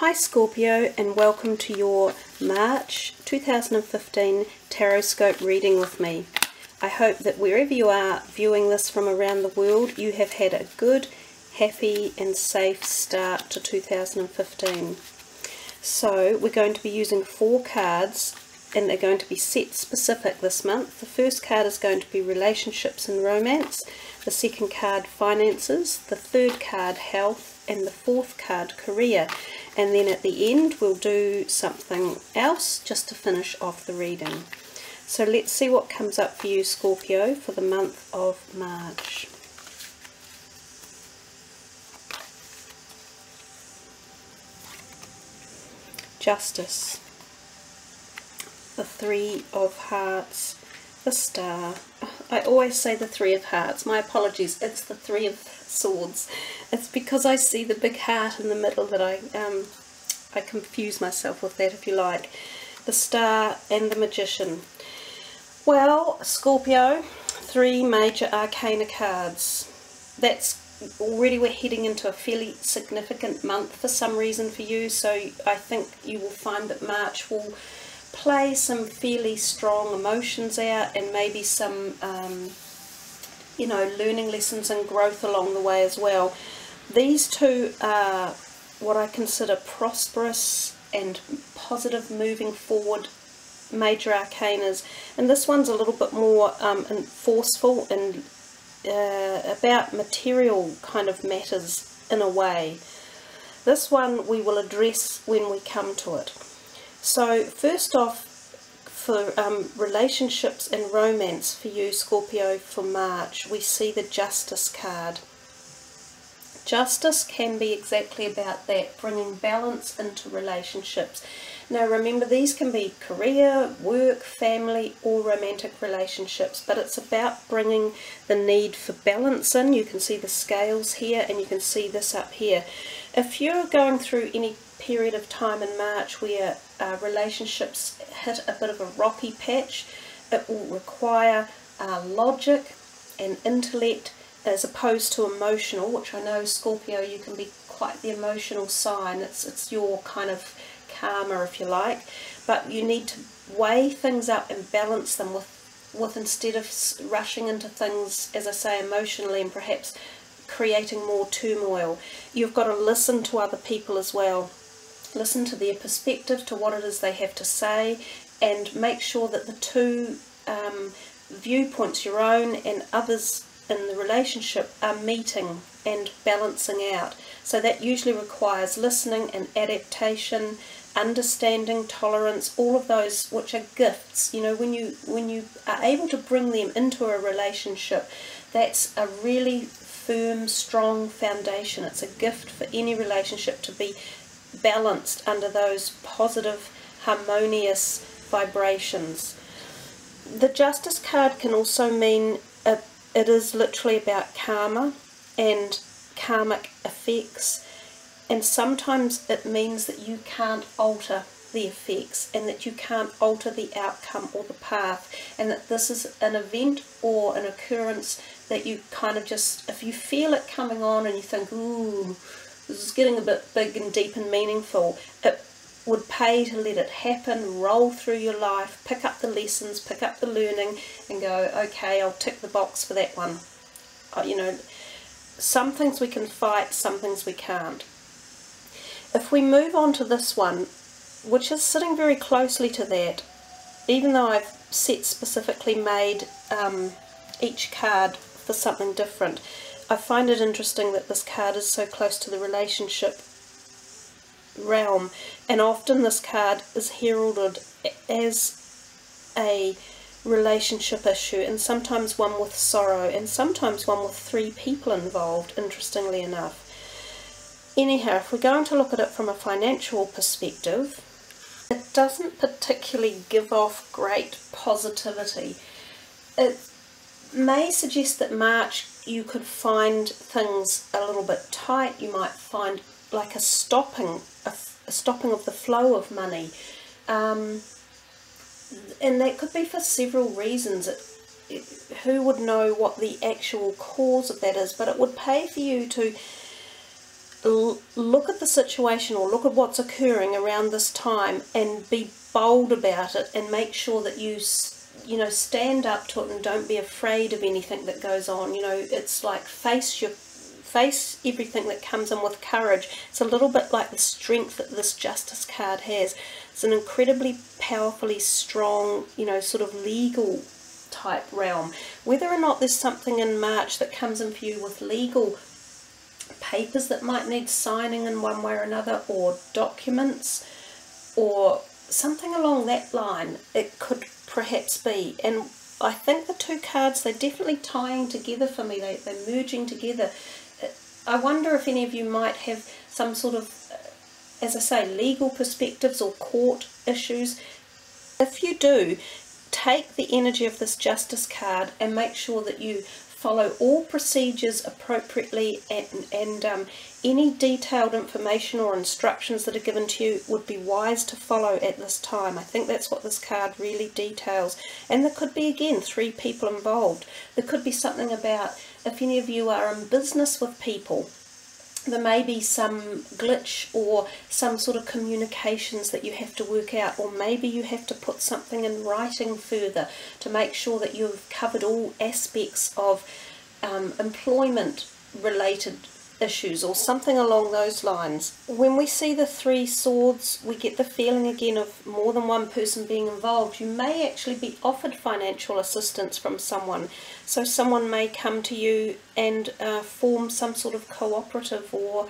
Hi Scorpio, and welcome to your March 2015 Taroscope reading with me. I hope that wherever you are viewing this from around the world, you have had a good, happy and safe start to 2015. So we're going to be using 4 cards, and they're going to be set specific this month. The first card is going to be relationships and romance, the second card finances, the third card health, and the fourth card career. And then at the end we'll do something else just to finish off the reading. So let's see what comes up for you, Scorpio, for the month of March. Justice, the Three of Hearts, the Star. I always say the Three of Hearts. My apologies, it's the Three of Swords. It's because I see the big heart in the middle that I confuse myself with that, if you like. The Star and the Magician. Well, Scorpio, 3 major arcana cards. That's already, we're heading into a fairly significant month for some reason for you, so I think you will find that March will play some fairly strong emotions out, and maybe some learning lessons and growth along the way as well. These two are what I consider prosperous and positive moving forward major arcanas, and this one's a little bit more forceful and about material kind of matters in a way. This one we will address when we come to it. So first off, for relationships and romance for you, Scorpio, for March, we see the Justice card. Justice can be exactly about that, bringing balance into relationships. Now remember, these can be career, work, family, or romantic relationships, but it's about bringing the need for balance in. You can see the scales here, and you can see this up here. If you're going through any period of time in March where relationships hit a bit of a rocky patch, it will require logic and intellect as opposed to emotional, which I know, Scorpio, you can be quite the emotional sign. It's your kind of karma, if you like, but you need to weigh things up and balance them with instead of rushing into things, as I say, emotionally, and perhaps creating more turmoil. You've got to listen to other people as well. Listen to their perspective, to what it is they have to say, and make sure that the two viewpoints, your own and others in the relationship, are meeting and balancing out. So that usually requires listening and adaptation, understanding, tolerance, all of those which are gifts. You know, when you are able to bring them into a relationship, that's a really firm, strong foundation. It's a gift for any relationship to be balanced under those positive, harmonious vibrations. The Justice card can also mean it is literally about karma and karmic effects, and sometimes it means that you can't alter the effects, and that you can't alter the outcome or the path, and that this is an event or an occurrence that you kind of just, if you feel it coming on and you think, ooh, this is getting a bit big and deep and meaningful, it would pay to let it happen, roll through your life, pick up the lessons, pick up the learning, and go, okay, I'll tick the box for that one. Some things we can fight, some things we can't. If we move on to this one, which is sitting very closely to that, even though I've specifically made each card for something different, I find it interesting that this card is so close to the relationship realm, and often this card is heralded as a relationship issue, and sometimes one with sorrow, and sometimes one with 3 people involved, interestingly enough. Anyhow, if we're going to look at it from a financial perspective, it doesn't particularly give off great positivity. It may suggest that March you could find things a little bit tight. You might find like a stopping of the flow of money, and that could be for several reasons. Who would know what the actual cause of that is, but it would pay for you to look at the situation or look at what's occurring around this time and be bold about it, and make sure that you stand up to it and don't be afraid of anything that goes on. It's like face everything that comes in with courage. It's a little bit like the strength that this Justice card has. It's an incredibly powerfully strong, sort of legal type realm. Whether or not there's something in March that comes in for you with legal papers that might need signing in one way or another, or documents, or something along that line, it could perhaps be. And I think the two cards, they're definitely tying together for me. They're merging together. I wonder if any of you might have some sort of, as I say, legal perspectives or court issues. If you do, take the energy of this Justice card and make sure that you follow all procedures appropriately, and any detailed information or instructions that are given to you would be wise to follow at this time. I think that's what this card really details. And there could be, again, 3 people involved. There could be something about if any of you are in business with people, there may be some glitch or some sort of communications that you have to work out, or maybe you have to put something in writing further to make sure that you've covered all aspects of employment related issues or something along those lines. When we see the 3 swords, we get the feeling again of more than one person being involved. You may actually be offered financial assistance from someone. So someone may come to you and form some sort of cooperative or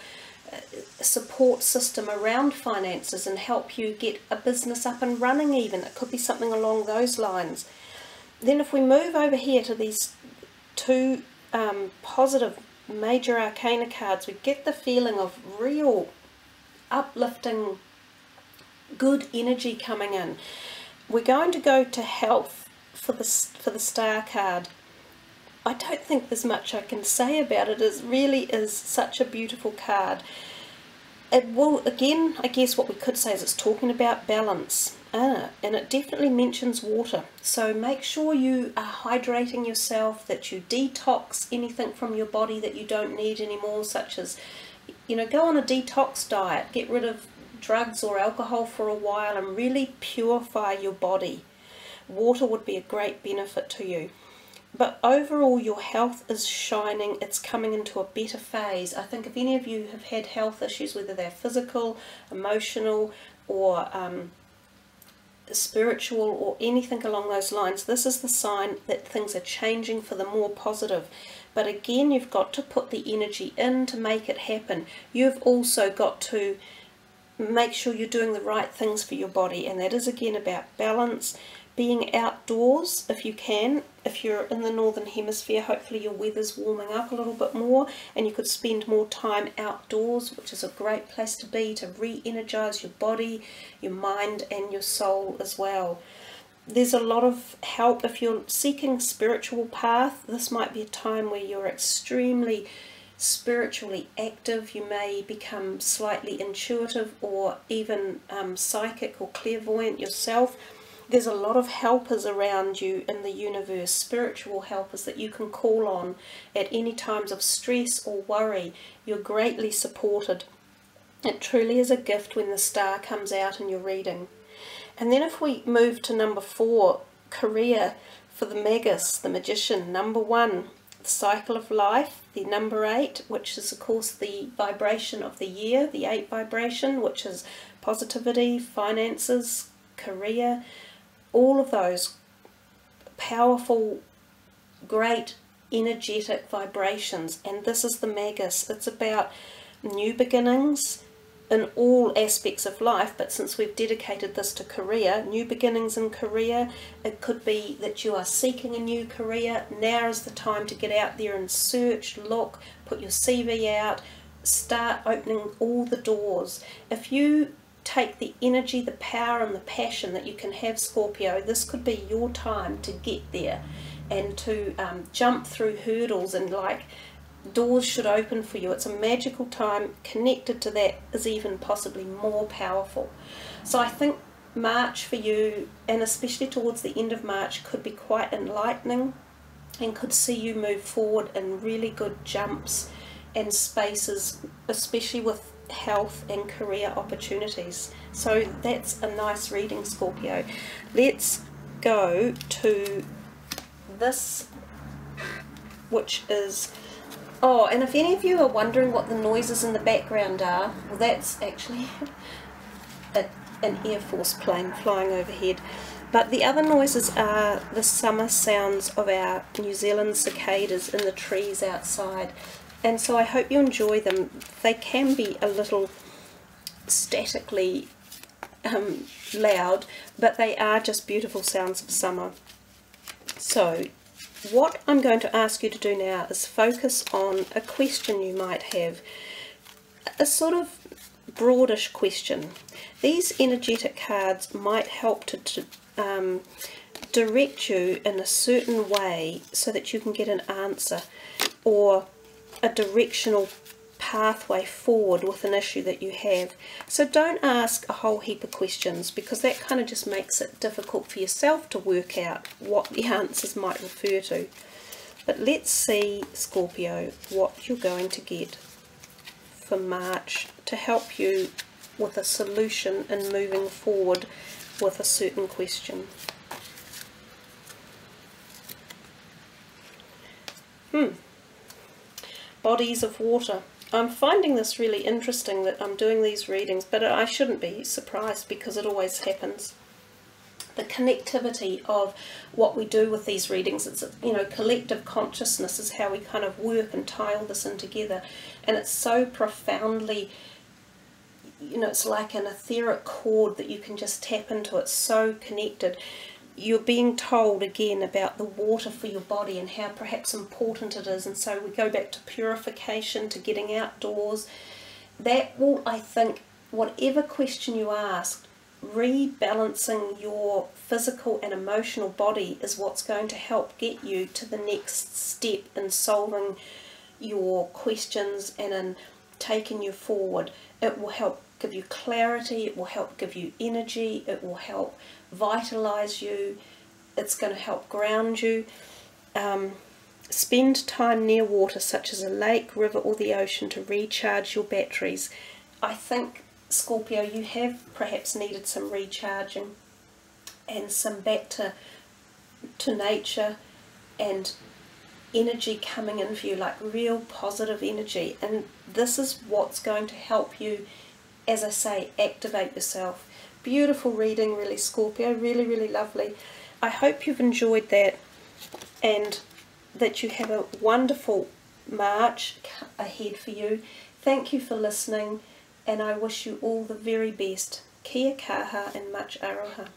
support system around finances and help you get a business up and running even. It could be something along those lines. Then if we move over here to these 2 positive major arcana cards, we get the feeling of real uplifting, good energy coming in. We're going to go to health for the Star card. I don't think there's much I can say about it. It really is such a beautiful card. It will, again, I guess what we could say is it's talking about balance. And it definitely mentions water. So make sure you are hydrating yourself, that you detox anything from your body that you don't need anymore, such as, go on a detox diet, get rid of drugs or alcohol for a while and really purify your body. Water would be a great benefit to you. But overall, your health is shining. It's coming into a better phase. I think if any of you have had health issues, whether they're physical, emotional, or spiritual, or anything along those lines, this is the sign that things are changing for the more positive. But again, you've got to put the energy in to make it happen. You've also got to make sure you're doing the right things for your body, and that is again about balance, being outdoors if you can. If you're in the northern hemisphere, hopefully your weather's warming up a little bit more and you could spend more time outdoors, which is a great place to be, to re-energize your body, your mind and your soul as well. There's a lot of help if you're seeking spiritual path. This might be a time where you're extremely spiritually active. You may become slightly intuitive or even psychic or clairvoyant yourself. There's a lot of helpers around you in the universe, spiritual helpers that you can call on at any times of stress or worry. You're greatly supported. It truly is a gift when the Star comes out in your reading. And then if we move to number 4, career for the Magus, the Magician. Number 1, the cycle of life. The number 8, which is of course the vibration of the year, the 8 vibration, which is positivity, finances, career, all of those powerful, great, energetic vibrations. And this is the Magus. It's about new beginnings in all aspects of life, but since we've dedicated this to career, new beginnings in career. It could be that you are seeking a new career. Now is the time to get out there and search, look, put your CV out, start opening all the doors. If you take the energy, the power and the passion that you can have, Scorpio, this could be your time to get there and to jump through hurdles, and like doors should open for you. It's a magical time. Connected to that is even possibly more powerful. So I think March for you, and especially towards the end of March, could be quite enlightening and could see you move forward in really good jumps and spaces especially with health and career opportunities. So that's a nice reading, Scorpio. Let's go to this, which is, oh, and if any of you are wondering what the noises in the background are, well, that's actually an Air Force plane flying overhead. But the other noises are the summer sounds of our New Zealand cicadas in the trees outside. And so I hope you enjoy them. They can be a little statically loud, but they are just beautiful sounds of summer. So what I'm going to ask you to do now is focus on a question you might have, a sort of broadish question. These energetic cards might help to direct you in a certain way so that you can get an answer or a directional pathway forward with an issue that you have. So don't ask a whole heap of questions, because that kind of just makes it difficult for yourself to work out what the answers might refer to. But let's see, Scorpio, what you're going to get for March to help you with a solution and moving forward with a certain question. Bodies of water. I'm finding this really interesting that I'm doing these readings, but I shouldn't be surprised because it always happens. The connectivity of what we do with these readings, it's, you know, collective consciousness is how we kind of work and tie all this in together, and it's so profoundly, you know, it's like an etheric chord that you can just tap into. It's so connected. You're being told again about the water for your body and how perhaps important it is, and so we go back to purification, to getting outdoors. That will, I think, whatever question you ask, rebalancing your physical and emotional body is what's going to help get you to the next step in solving your questions and in taking you forward. It will help give you clarity, it will help give you energy, it will help vitalize you, it's going to help ground you. Spend time near water such as a lake, river or the ocean to recharge your batteries. I think, Scorpio, you have perhaps needed some recharging and some back to nature and energy coming in for you, like real positive energy, and this is what's going to help you, as I say, activate yourself. Beautiful reading, really, Scorpio, really, really lovely. I hope you've enjoyed that and that you have a wonderful March ahead for you. Thank you for listening, and I wish you all the very best. Kia kaha and much aroha.